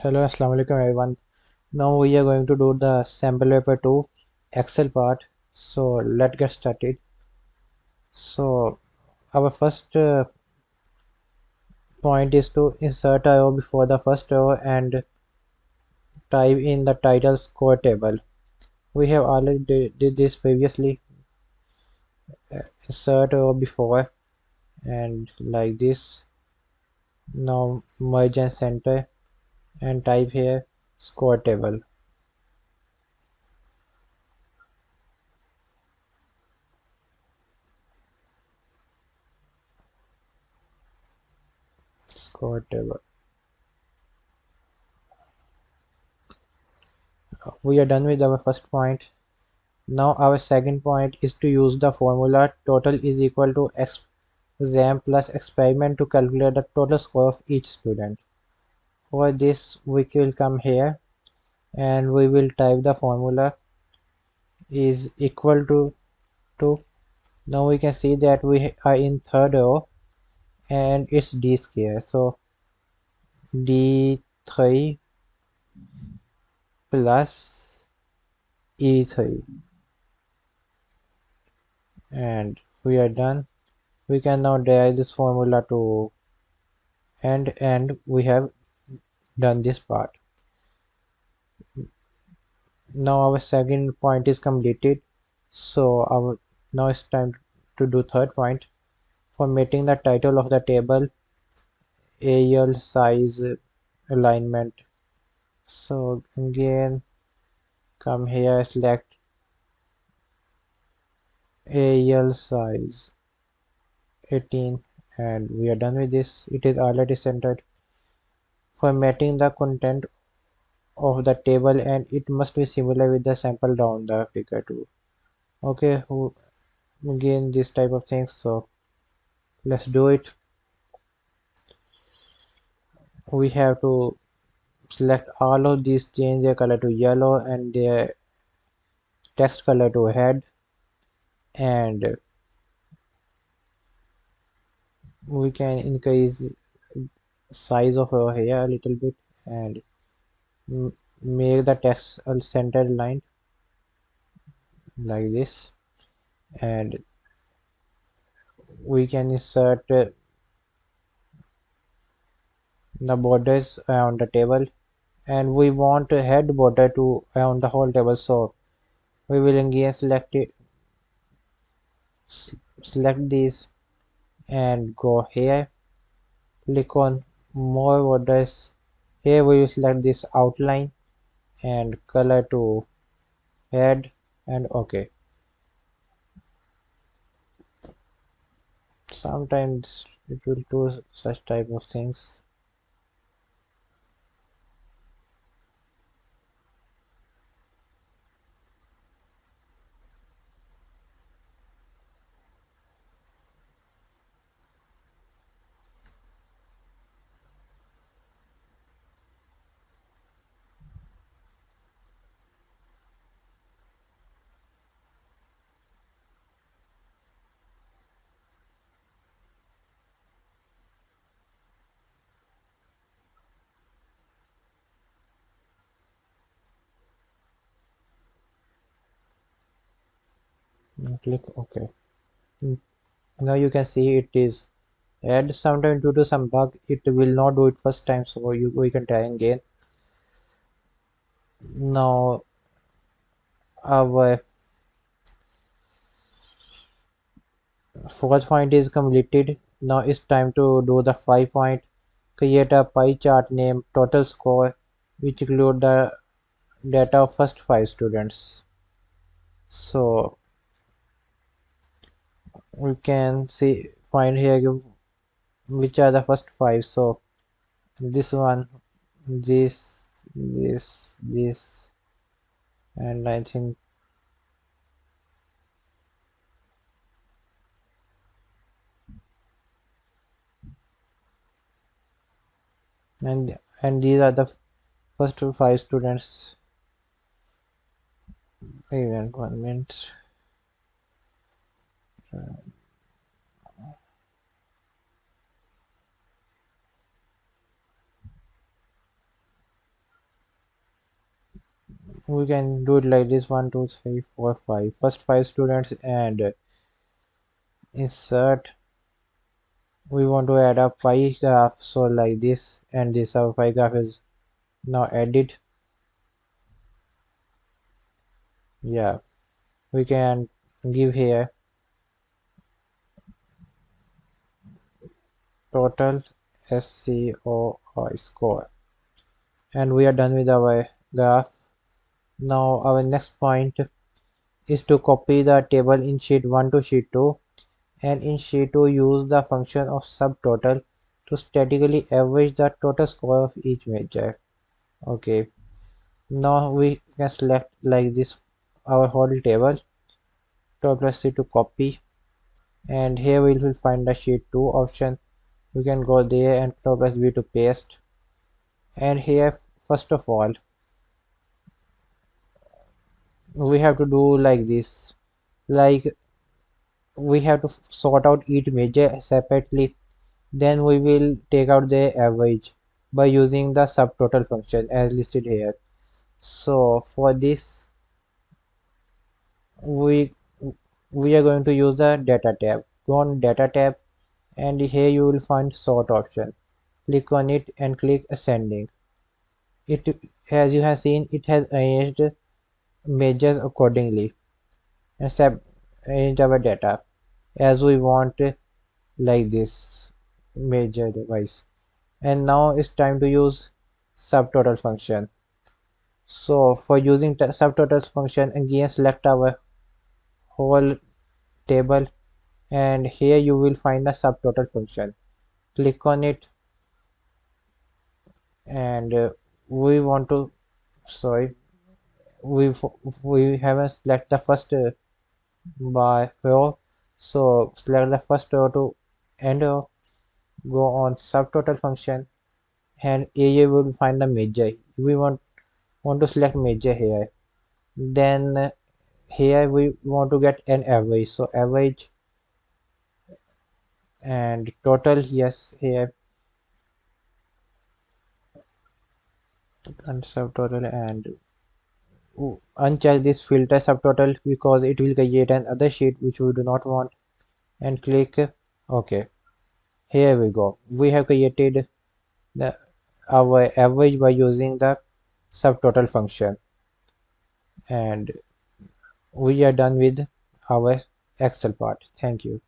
Hello, Assalamu alaikum everyone. Now we are going to do the sample paper 2 Excel part. So let's get started. So our first point is to insert a row before the first row and type in the title score table. We have already did this previously. Insert a row before and like this. Now merge and center and type here score table. Score table. We are done with our first point. Now our second point is to use the formula total is equal to exam plus experiment to calculate the total score of each student. For this we will come here and we will type the formula is equal to now we can see that we are in third row and it's d square, so d3 plus e3 and we are done. We can now derive this formula to end and we have done this part. Now our second point is completed, so now it's time to do third point. Formatting the title of the table, AL size, alignment. So again come here, select AL size 18 and we are done with this. It is already centered. Formatting the content of the table and it must be similar with the sample down the figure too. Okay, again this type of things, so let's do it. We have to select all of these, change their color to yellow and their text color to head, and we can increase size of our hair a little bit and make the text a centered line like this, and we can insert the borders around the table, and we want a head border to around the whole table, so we will again select these and go here, click on more borders. Here we will select this outline and color to head and OK. Sometimes it will do such type of things. Click OK. Now you can see it is add. Sometimes due to some bug it will not do it first time, so we can try again. Now our fourth point is completed. Now it's time to do the 5 point. Create a pie chart named total score which include the data of first 5 students. So we can see find here which are the first 5. So this one, this and I think and these are the first 5 students. Even 1 minute. we can do it like this: 1 2 3 4 5, first 5 students, and insert. We want to add a pie graph, so like this, and this our pie graph is now added. Yeah, we can give here total SCOI score, and we are done with our graph. Now our next point is to copy the table in sheet 1 to sheet 2, and in sheet 2 use the function of subtotal to statically average the total score of each measure. Okay, now we can select like this our whole table, top plus C to copy, and here we will find the sheet 2 option. We can go there and top plus V to paste, and here first of all we have to do like this, like we have to sort out each measure separately, then we will take out their average by using the subtotal function as listed here. So for this we we are going to use the data tab. Go on data tab, and here you will find sort option. Click on it and click ascending. It, as you have seen, it has arranged measures accordingly and arranged our data as we want, like this measure device. And now it's time to use subtotal function. So for using subtotal function, again select our whole table, and here you will find a subtotal function. Click on it, and we want to, sorry, we we haven't select the first by row, so select the first row to end row. Go on subtotal function, and here we will find the measure. We want to select measure here. Then here we want to get an average, so average and total. Yes, here, and subtotal, and uncheck this filter subtotal because it will create another sheet which we do not want, and click OK. Here we go, we have created the our average by using the subtotal function, and we are done with our Excel part. Thank you.